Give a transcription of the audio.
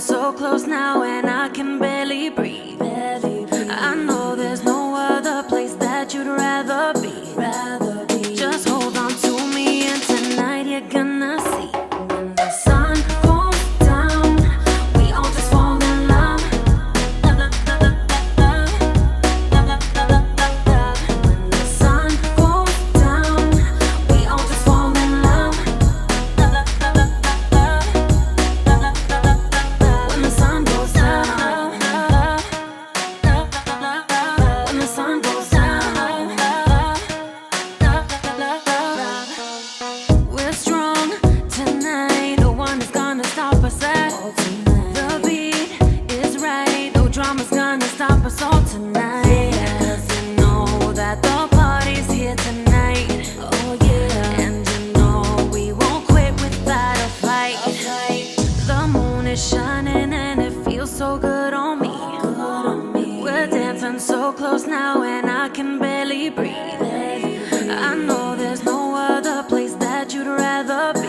so close now and I can barely breathe. I know there's no other place that you'd rather be. Just hold on to me and tonight you're gonna see. When the sun goes down, we all just fall in love. When the sun goes down, we all just fall in love. When the sun goes down, when the sun goes down, we're strong tonight. No one is gonna stop us at the beat is right. No drama's gonna stop us all tonight. Cause you know that the party's here tonight. Oh yeah. And you know we won't quit without a fight. The moon is shining and it feels so good on me. We're dancing so close now and I can barely breathe. I know there's no other place that you'd rather be.